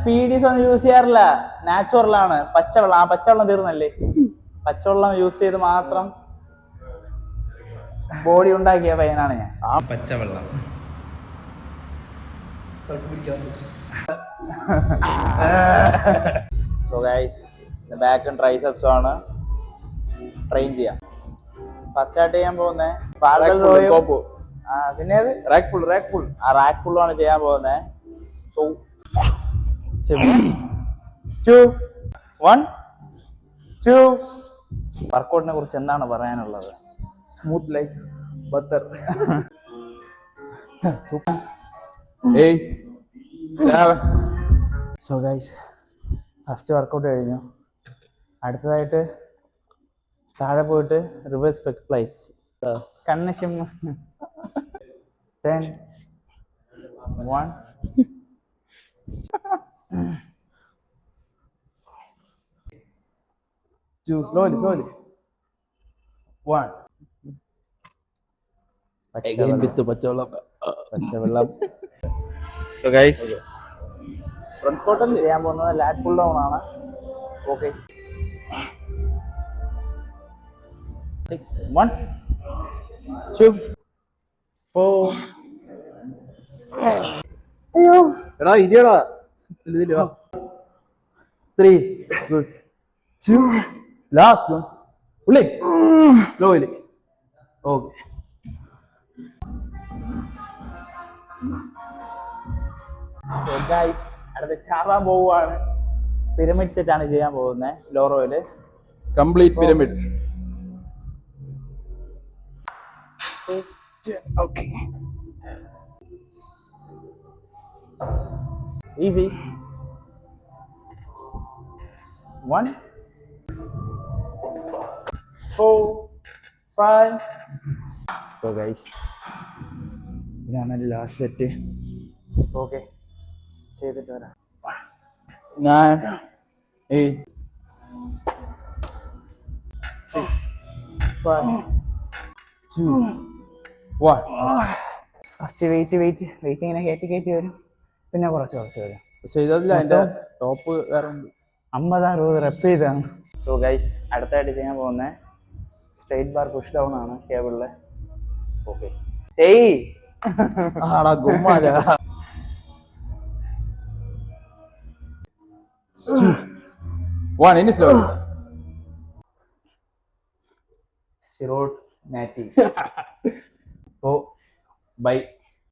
PDs ഒന്നും use ചെയ്യാറില്ല, നാച്ചുറലാണ്. പച്ചവെള്ളം, ആ പച്ചവെള്ളം തീർന്നല്ലേ, പച്ചവെള്ളം യൂസ് ചെയ്ത് മാത്രം ബോഡി ഉണ്ടാക്കിയ പയ്യനാണ് ഞാൻ. ആ പച്ചവെള്ളം. സോ ഗൈസ്, ബാക്കും ട്രൈസെപ്സും ആണ് ട്രെയിൻ ചെയ്യാം. ഫസ്റ്റ് സ്റ്റാർട്ട് ചെയ്യാൻ പോകുന്നത് പിന്നെ റാക്ക് പുള്ളും ആണ് ചെയ്യാൻ പോകുന്നത്. സോ 2 1 2. വർക്കൗട്ടിനെ കുറിച്ച് എന്താണ് പറയാനുള്ളത്? Smooth like butter. So guys, first workout കഴിഞ്ഞു. അടുത്തതായിട്ട് താഴെ പോയിട്ട് റിവേഴ്സ് പെഗ് ഫ്ലൈസ്. കണ്ണ് ചിമ്മ. 10 1 2. Slowly 1. Again with the പച്ചവെള്ളം. സോ ഗൈസ്, ഫ്രണ്ട് സ്ക്വാട്ട് ചെയ്യാൻ പോകുന്നത് ലാറ്റ് പുൾ ഡൗൺ ആണ്. ഓക്കെ, 1 2 4. അയ്യോ എടാ ഇരിയടാ. 3. Good. 2. Last one. Pull it. Slowly. Okay. Guys, അടുത്ത ചാവാൻ പോവുകയാണ്. പിരമിഡ് സെറ്റ് ആണ് ചെയ്യാൻ പോകുന്നത്. ലോറോയില് complete pyramid. Okay, easy. 1 4 5. So guys, ഇതാണ് ലാസ്റ്റ് സെറ്റ്. ഓക്കെ, ചെയ്തിട്ട് വരാം. 9 8 6 5 2 1. ഫസ്റ്റ് വെയിറ്റ് ഇങ്ങനെ കയറ്റി വരും, പിന്നെ കുറച്ച് വരും. പക്ഷെ ഇതല്ല അതിന്റെ ടോപ്പ് വേറെ 50-60 റെപ്പ് ചെയ്താണ്. സോ ഗൈസ്, അടുത്തായിട്ട് ചെയ്യാൻ പോകുന്നത് സ്ട്രെയിറ്റ് ബാർ പുഷ് ഡൗൺ ആണ് കേബിളില്. ഓക്കെ, ചെയ്. ആടാ ഗുമ്മാല. 1 ഇനി സ്ലോ. സിറോട്ട് നാറ്റി. Oh by.